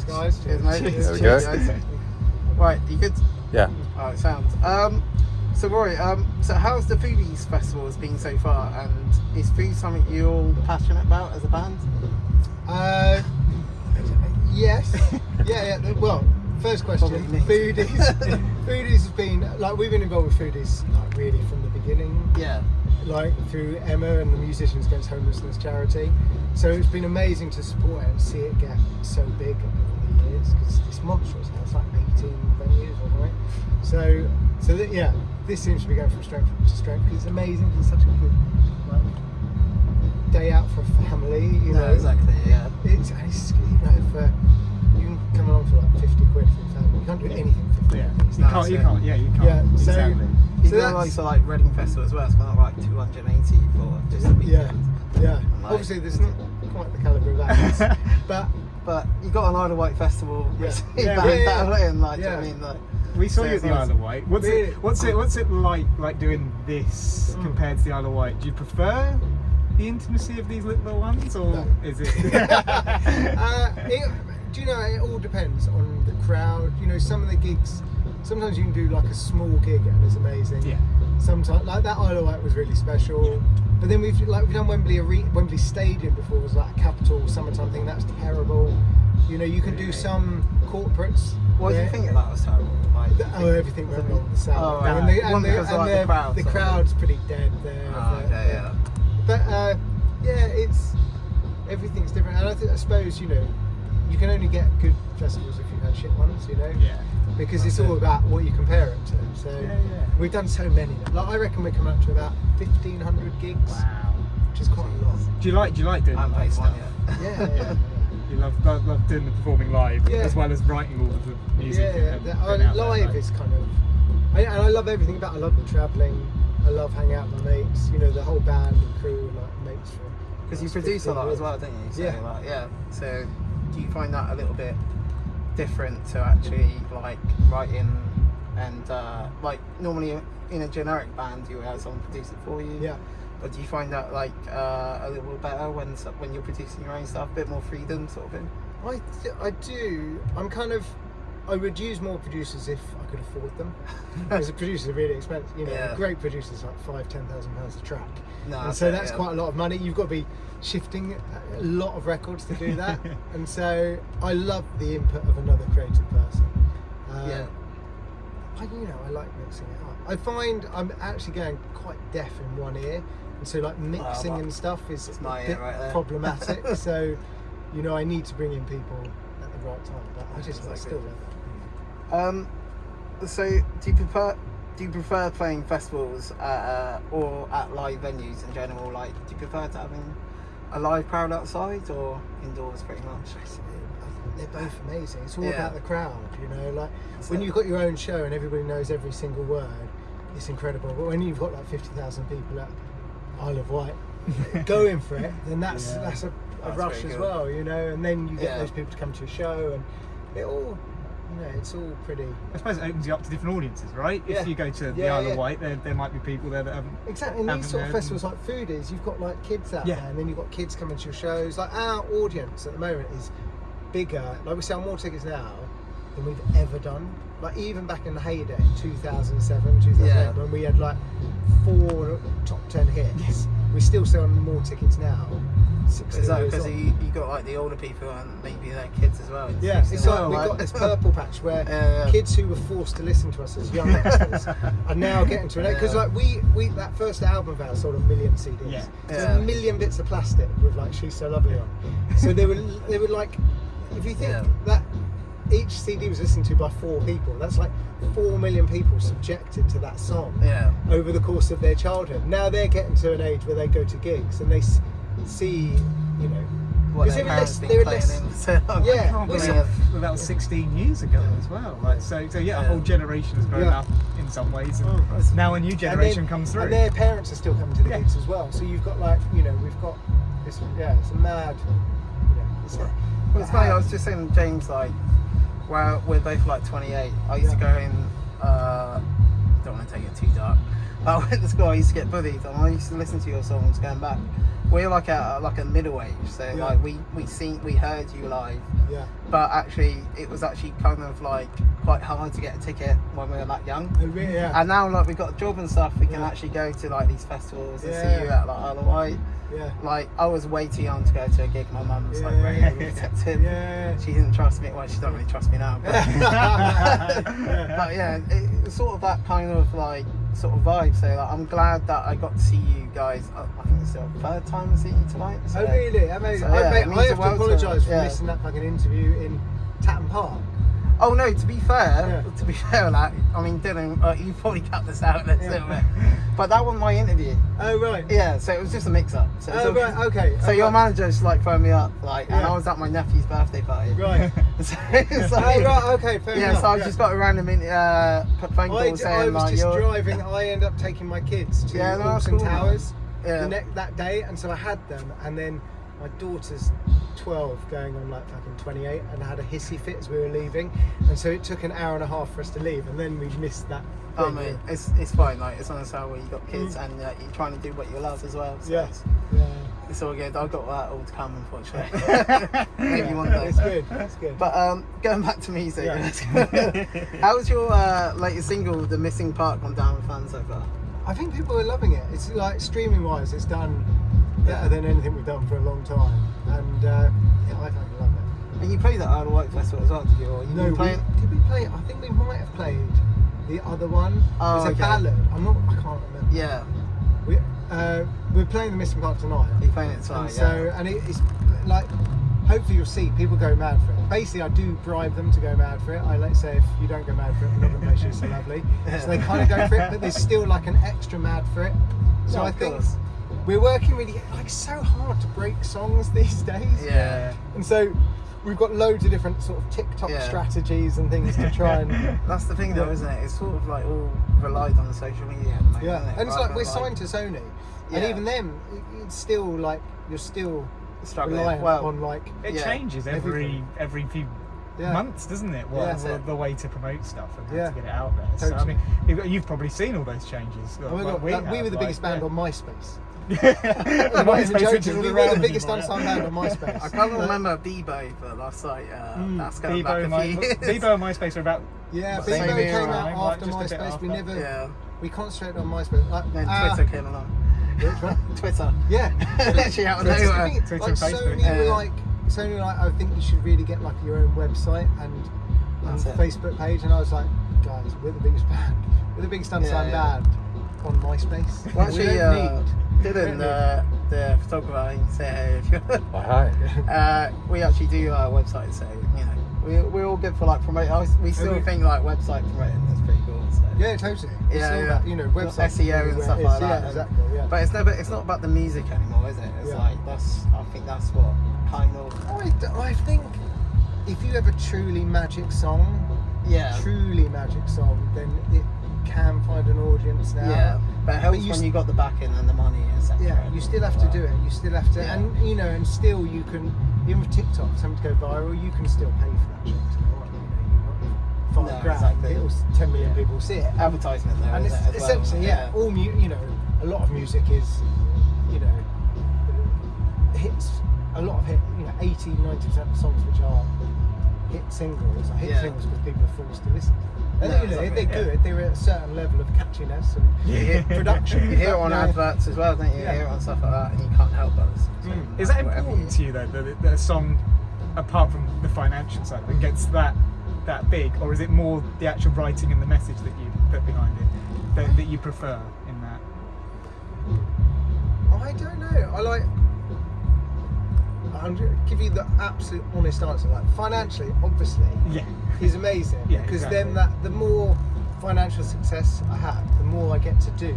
guys. Cheers, mate. There we Cheers, go. guys. Right, you good? Yeah. Alright, sounds. So Rory, so how's the Foodies Festivals been so far, and is food something you're all passionate about as a band? Yes. Yeah. Well, first question. Probably me. Foodies has been like we've been involved with Foodies like really from the beginning. Yeah. Like through Emma and the Musicians Against Homelessness charity. So it's been amazing to support it and see it get so big over the years because it's monstrous now. It's like 18 venues, right? So that, yeah, this seems to be going from strength to strength because it's amazing. It's such a good like, day out for a family. You know, exactly. Yeah. It's you know for you can come along for like 50 quid for your family. You can't do anything for 50 Yeah, quid. you can't. You can't. Yeah, so- exactly. You So go that's- like Reading Festival as well. It's kind of like 280 for just a weekend. Yeah. Like- Obviously, there's not quite the calibre of that, but you got an Isle of Wight festival. Yeah. Yeah. Yeah. Like, do you know what I Yeah. mean, like. We saw So you at the it's Isle of Wight. What's Really? it like doing this compared to the Isle of Wight? Do you prefer the intimacy of these little ones, or No. is it? do you know, it all depends on the crowd. You know, some of the gigs, sometimes you can do like a small gig and it's amazing. Yeah. Sometimes, like that Isle of Wight was really special. But then we've done Wembley Stadium before. It was like a capital summertime thing. That's terrible. You know, you can do some corporates. What do you where- think of that was terrible? Like, everything went wrong. The sound. Oh, right. And the, and One the, because, and like, the, the crowd the sort of- crowd's pretty dead there. Oh, okay, yeah. But yeah, it's everything's different, and I suppose you know you can only get good festivals if you've had shit ones, you know. Yeah. Because it's all about what you compare it to. So Yeah. we've done so many. Like I reckon we're coming up to about 1,500 gigs, Wow. which is quite a lot. Do you like doing I haven't live played stuff? one yet. Yeah. You love doing the performing live Yeah. as well as writing all of the music. Yeah, and putting out there, live like- is kind of, and I love everything about it. I love the travelling. I love hanging out with my mates. You know, the whole band and crew, like mates for. Because you last produce a 15 lot years. as well, don't you? So, Yeah. Like, yeah. So do you find that a little bit different to actually like writing and like normally in a generic band you have someone produce it for you? Yeah. But do you find that like a little better when you're producing your own stuff, a bit more freedom sort of thing? I do. I would use more producers if I could afford them. Because the producers are really expensive. You know, Yeah. great producers like £5,000-10,000 a track. No, and so okay, that's yeah. quite a lot of money. You've got to be shifting a lot of records to do that. And so I love the input of another creative person. Yeah. I like mixing it up. I find I'm actually going quite deaf in one ear, and so like mixing well, and stuff is it's a my bit ear right there. problematic. So, you know, I need to bring in people at the right time. But I Exactly. still love it. So do you prefer playing festivals or at live venues in general? Like, do you prefer to having a live crowd outside or indoors pretty much? I think they're both amazing. It's all Yeah. about the crowd, you know. Like That's when it. you've got your own show and everybody knows every single word, it's incredible. But when you've got like 50,000 people at Isle of Wight going for it, then that's a That's rush very as good. well, you know. And then you get Yeah. those people to come to your show, and it all, you know, it's all pretty. I suppose it opens you up to different audiences, right? Yeah. If you go to the Yeah, Isle yeah. of Wight, there might be people there that haven't. Exactly, and haven't these sort of heard festivals like Foodies, you've got like kids out Yeah. there, and then you've got kids coming to your shows. Like our audience at the moment is bigger. Like we sell more tickets now than we've ever done. Like even back in the heyday, 2007, 2008, Yeah. when we had like 4 top 10 hits, we're still selling more tickets now. 16 Is that years because on. you got like the older people and maybe their kids as well? Yeah, it's like Well, we've got this purple patch where Yeah. kids who were forced to listen to us as youngsters are now getting to it. Because Yeah. like we that first album of ours sold 1 million CDs. Yeah. There's Yeah. 1 million bits of plastic with like "She's So Lovely" on. So they were like, if you think Yeah. that each CD was listened to by 4 people, that's like 4 million people subjected to that song Yeah. over the course of their childhood. Now they're getting to an age where they go to gigs and they see, you know. What 'Cause their they were parents less- been they were playing less- in so long. Yeah. I can't Well, believe that was 16 years ago as well. Like so yeah, a Yeah. whole generation has grown Yeah. up in some ways, and Mm. now a new generation and then, comes through. and their parents are still coming to the Yeah. gigs as well. So you've got like, you know, we've got this, it's a mad, you know, it's like, Well, it's funny, I was just saying to James, like, well, we're both like 28. I used to go in, don't want to take it too dark. I went to school, I used to get bullied, and I used to listen to your songs going back we're like a middle age, so Yeah. like we heard you live, Yeah. but actually it was actually kind of like quite hard to get a ticket when we were that young. Oh, really? Yeah. And now like we've got a job and stuff, we can Yeah. actually go to like these festivals and Yeah. see you at like Isle of Wight. Yeah. Like I was way too young to go to a gig. My mum was like Yeah. very protective. Yeah. She didn't trust me. Well, she don't really trust me now. But but yeah, it's sort of that kind of like sort of vibe. So like, I'm glad that I got to see you guys. I think it's the third time I see you tonight. So. Oh, really? Amazing. So, yeah, it I means have the to world to apologise us, for yeah. missing that fucking interview in Tatton Park. Oh no, to be fair, Yeah. like, I mean, Dylan, you probably cut this out a little bit, but that wasn't my interview. Oh, right. Yeah, so it was just a mix-up. So it's Oh, all- right. Okay. So Oh, your right. manager just like phoned me up, like, and Yeah. I was at my nephew's birthday party. Right. So it's Oh, like, right. Okay. Fair yeah, enough. so I just got a random phone call I saying was like, just you're, driving. I ended up taking my kids to Yeah, no, that's Alton cool, man. Towers Yeah. that day, and so I had them, and then my daughter's 12 going on like fucking 28 and had a hissy fit as we were leaving, and so it took an hour and a half for us to leave, and then we missed that Oh thing. mate, it's fine. Like it's understandable. You got kids and you're trying to do what you love as well. So Yeah. it's all good. I've got that all to come, unfortunately. Maybe one day. It's good. It's good. But going back to music, Yeah. how's your latest single, "The Missing Part," gone down with fans so far? I think people are loving it. It's like streaming wise, it's done better than anything we've done for a long time, and yeah, I fucking love it. And you played at Isle of Wight Festival as well, did you? Or you No, been playing? did we play? I think we might have played the other one. Oh, It's a okay. ballad. I can't remember. Yeah, We're playing the Missing Part tonight. you playing it tonight. And so, and it's like, hopefully you'll see people go mad for it. Basically, I do bribe them to go mad for it. I like say, if you don't go mad for it, we're not going to play She's So Lovely. So they kind of go for it, but there's still like an extra mad for it. So No, I of think course. we're working really, like, it's so hard to break songs these days. Yeah. And so we've got loads of different sort of TikTok Yeah. strategies and things to try and. That's the thing, though, Yeah. isn't it? It's sort of like all relied on social media. At the moment, Yeah, isn't it? and it's Rather like we're than, signed to Sony, Yeah. and even them, it's still like you're still struggling. reliant Well, on like. It Yeah, changes every few Yeah. months, doesn't it? Yeah. What the way to promote stuff and how Yeah. to get it out there. So I Totally. mean, you've probably seen all those changes. And we were the biggest band on MySpace. MySpace, I'm not even which joking, isn't we were around the biggest anymore. unsigned band on MySpace. I can't remember Bebo, but that's like that's going back a few years. Bebo and MySpace are about Yeah, Same Bebo era, came out right? after Just a bit MySpace. We after. never, Yeah. we concentrated on MySpace. Like, Then Twitter came along. Which one? Twitter. Yeah, Literally out of That's the nowhere. thing, Twitter like and Facebook. Sony were like, I think you should really get like your own website and That's it. Facebook page. And I was like, guys, we're the biggest band, we're the biggest unsigned Yeah, yeah. band on MySpace. Well, we actually, don't need. Dylan, the photographer, he can say hey if you Hi. we actually do our website, so you know we're all good for like promoting. We still Okay. think like website promoting is pretty cool. So. Yeah, totally. It's Yeah, all yeah. that, you know, website SEO and stuff like that. Yeah, exactly. Yeah. But it's not about the music anymore, is it? It's Yeah. like I think that's what kind of I think if you have a truly magic song, then it can find an audience now. Yeah, but it helps you when s- you got the backing and the money, etc. Yeah, you still have to do it. You still have to, Yeah. and you know, and still you can, even with TikTok, something to go viral, you can still pay for that shit to go on. You've got No, £5 grand, exactly. it'll 10 million Yeah. people see it. Advertisement though, And is it's it, as well? essentially, yeah, all you know, a lot of music is, you know, hits, a lot of hit, you know, 80-90% of songs which are hit singles, are hit Yeah. singles because people are forced to listen to them. And No, you know, if exactly, they're yeah. good, they're at a certain level of catchiness and Yeah. production. You hear it on But, adverts as well, don't you? You Yeah. hear it on stuff like that, and you can't help but listen to it. Is that Whatever important to you though, that a song, apart from the financial side, that gets that big, or is it more the actual writing and the message that you put behind it that you prefer in that? I don't know. I'm going to give you the absolute honest answer. Like financially, obviously, Yeah. is amazing Yeah, because exactly. then the more financial success I have, the more I get to do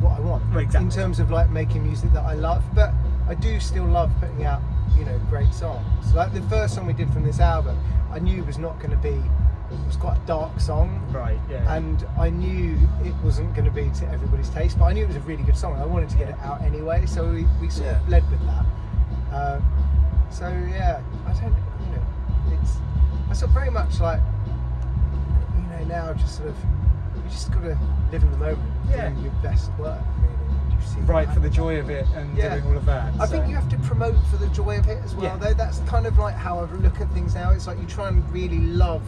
what I want Well, exactly. in terms of like making music that I love. But I do still love putting out, you know, great songs. Like the first song we did from this album, I knew was not going to be. It was quite a dark song. Right. Yeah. And I knew it wasn't going to be to everybody's taste, but I knew it was a really good song. I wanted to get it out anyway, so we sort of led with that. So yeah, I don't, you know, I sort of very much like, you know, now just sort of, you just got to live in the moment, Yeah. doing your best work, really. see Right, that. for the joy of it and Yeah. doing all of that. I think you have to promote for the joy of it as well. Yeah. Though that's kind of like how I look at things now. It's like you try and really love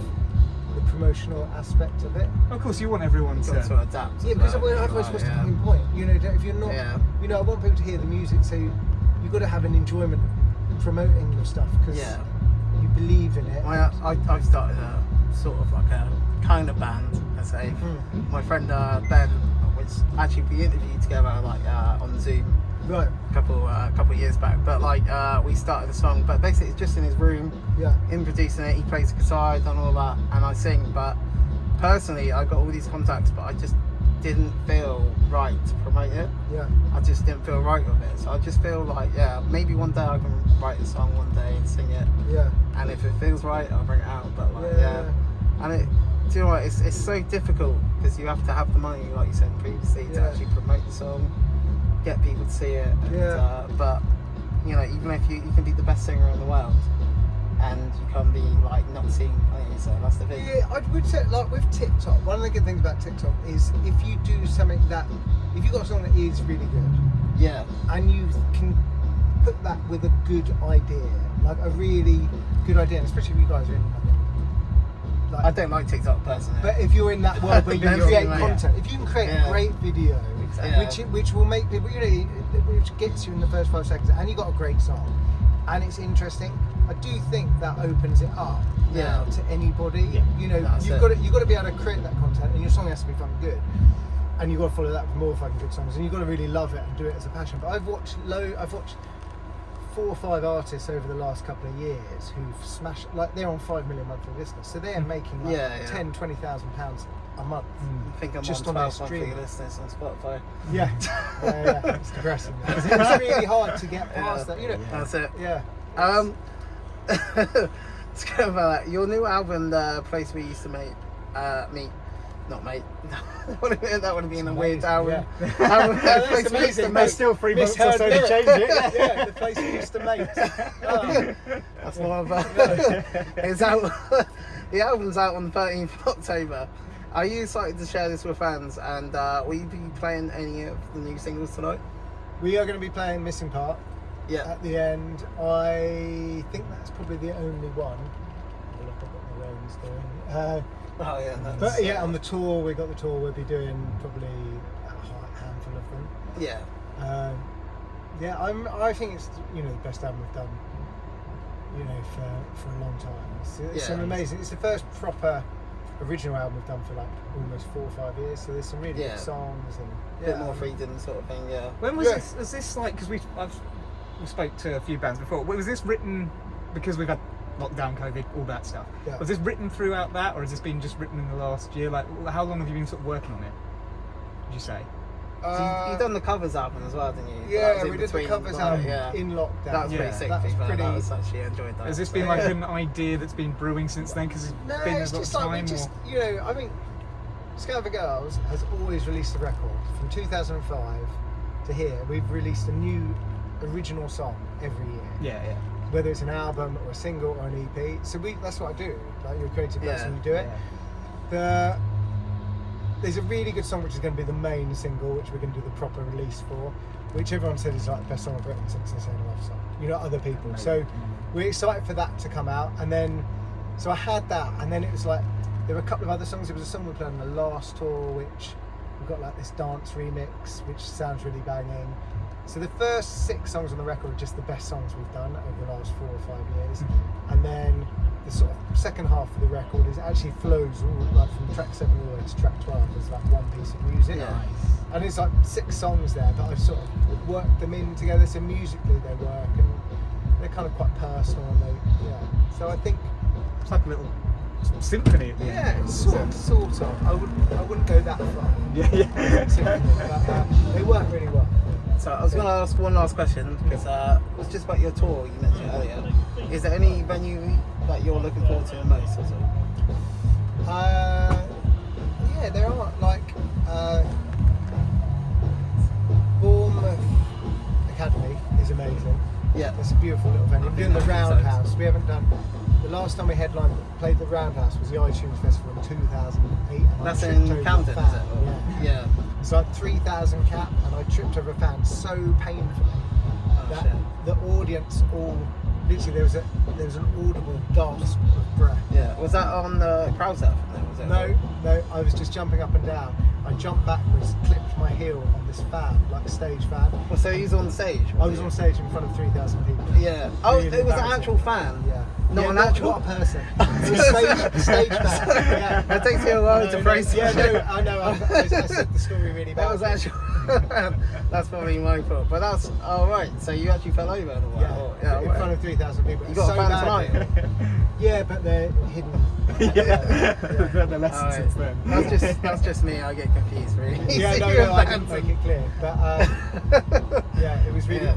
the promotional aspect of it. Of course, you want everyone You've got to to. adapt. Yeah, as because well, otherwise, what's the yeah. fucking point? You know, if you're not, Yeah. you know, I want people to hear the music, so you've got to have an enjoyment of promoting your stuff because Yeah. you believe in it. I've started a sort of like a kind of band, I say. Mm. My friend Ben, which actually we interviewed together like on Zoom Right. a couple years back. But like we started a song, but basically it's just in his room, Yeah. him producing it. He plays the guitar, done all that, and I sing. But personally, I got all these contacts, but I just didn't feel right to promote it. Yeah. I just didn't feel right with it. So I just feel like, yeah, maybe one day I can write a song one day and sing it. Yeah. And if it feels right, I'll bring it out. But like, Yeah. And it, do you know what? It's so difficult because you have to have the money, like you said previously, to Yeah. actually promote the song, get people to see it. And, Yeah. but you know, even if you can be the best singer in the world, and you can be like not seen, so that's the thing. Yeah, I would say like with TikTok, one of the good things about TikTok is if you do something that, if you've got a song that is really good, Yeah. and you can put that with a good idea, like a really good idea, and especially if you guys are in like, I don't like TikTok personally. but if you're in that world where you Then create yeah. content, if you can create Yeah. a great video, Exactly. which will make people, you know, which gets you in the first 5 seconds, and you got a great song, and it's interesting, I do think that opens it up now Yeah. to anybody. Yeah. You know, That's you've it. got to be able to create that content, and your song has to be fucking good. And you've got to follow that with more fucking good songs, and you've got to really love it and do it as a passion. But I've watched 4 or 5 artists over the last couple of years who've smashed, like they're on 5 million monthly listeners, so they're making like Yeah, yeah. 10,000-20,000 pounds a month. I think I'm just on on their 12 monthly stream. listeners on Spotify. Yeah, yeah, it's depressing. It's really hard to get past that, you know. That's it. Yeah. Let's go about that. Your new album, The Place We Used to Meet. That would have been a weird album. Yeah. Album, That's Place We Used to amazing. Meet. still 3 months or Misheard so to lyric. change it. Yeah, the place we used to mate. Oh. That's one of it's out. The album's out on the 13th of October. Are you excited to share this with fans? And will you be playing any of the new singles tonight? We are going to be playing Missing Part Yeah. at the end. I think that's probably the only one. Have a look at what the rain's doing. Oh yeah. But yeah, on the tour, we've got the tour, we'll be doing probably a handful of them. Yeah. Yeah, I think it's, you know, the best album we've done, you know, for a long time. It's Yeah. some amazing. It's the first proper original album we've done for like almost 4 or 5 years. So there's some really Yeah. good songs and A bit more freedom, sort of thing. Yeah. When was Yeah. this? Was this like, because we spoke to a few bands before. Was this written because we've had lockdown, COVID, all that stuff? Yeah. Was this written throughout that, or has this been just written in the last year? Like, how long have you been sort of working on it? Would you say? You done the covers album as well, didn't you? That Yeah, was in we did the between, covers like, album Yeah. in lockdown. That was Yeah. pretty sick. That was to be fair. pretty. That was actually enjoyed that. Has this So, been like Yeah. an idea that's been brewing since then? Because it's No, been it's a lot of just like time. we just, or... you know, I mean, Scout for Girls has always released a record from 2005 to here. We've released a new original song every year, Yeah, yeah. whether it's an album or a single or an EP. So that's what I do. Like, you're a creative person, Yeah. you do it. There's a really good song which is going to be the main single, which we're going to do the proper release for, which everyone said is like the best song I've written since Insane Love Song. You know, other people. So we're excited for that to come out. And then, so I had that, and then it was like, there were a couple of other songs. There was a song we played on the last tour, which we got like this dance remix, which sounds really banging. So the first 6 songs on the record are just the best songs we've done over the last 4 or 5 years. And then the sort of second half of the record is actually flows all like from track 7 all the way to track 12. There's like one piece of music. Yeah. And it's like 6 songs there, but I've sort of worked them in together. So musically they work, and they're kind of quite personal. And yeah. So I think It's like a little symphony at the end. yeah, sort of. I wouldn't go that far. Yeah, yeah. But they work really well. So I was going to ask one last question because it was just about your tour you mentioned earlier. Is there any venue that you're looking forward to the most at all? Yeah, there are like Bournemouth Academy is amazing. Yeah. It's a beautiful little venue. I've We're been doing the there a few Roundhouse. times. We haven't done. The last time we played the Roundhouse was the iTunes Festival in 2008. And That's I in tripped over a Camden, is fan. it? Yeah. Yeah. It's like 3,000 cap, and I tripped over a fan so painfully that shit. the audience all literally there was an audible gasp of breath. Yeah. Was that on the crowd surf? Was it? No, I was just jumping up and down. I jumped backwards, clipped my heel on this fan, like a stage fan. Well, so he was on stage. I was on stage in front of 3,000 people. Yeah. Oh, Really it was an embarrassing. actual fan. Yeah. Not Yeah, an actual. not a person. It was stage fan. Yeah. It takes me a while to phrase Yeah, it. no, I know. I said the story really bad. That was actual. That's probably my fault. But that's right. So you actually fell over in a while. Yeah, in front of 3,000 people. You It's got so a fan bad. tonight. Yeah, but they're hidden. Yeah. We've learned the lesson Alright. since then. That's just me. I get confused really. Yeah, no, I didn't make it clear. But yeah, it was really. Yeah.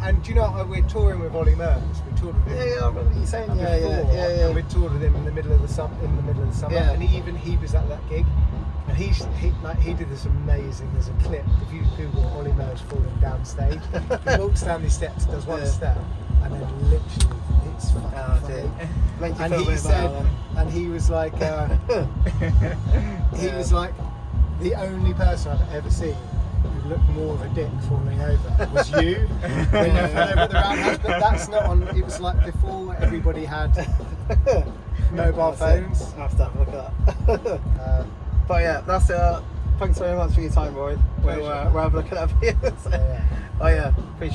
And do you know, we're touring with Ollie Murs. We toured with him. Yeah, I remember you saying. Yeah, before, yeah. and we toured with him in the middle of the summer. Yeah. And he was at that gig, and he did this amazing. There's a clip. If you Google Ollie Murs falling down stage, he walks down these steps, does one Yeah. step, and then literally it's fucking Oh, funny. dear. Make you And feel a he bit said, better and he was like, he was like, the only person I've ever seen who looked more of a dick falling over was you when you fell over at the roundhouse. But that's not on. It was like before everybody had mobile phones. I'll have to have a look at that. But yeah, that's thanks very much for your time, Roy. We'll Pleasure. have a look at that video. Yeah. Oh yeah, appreciate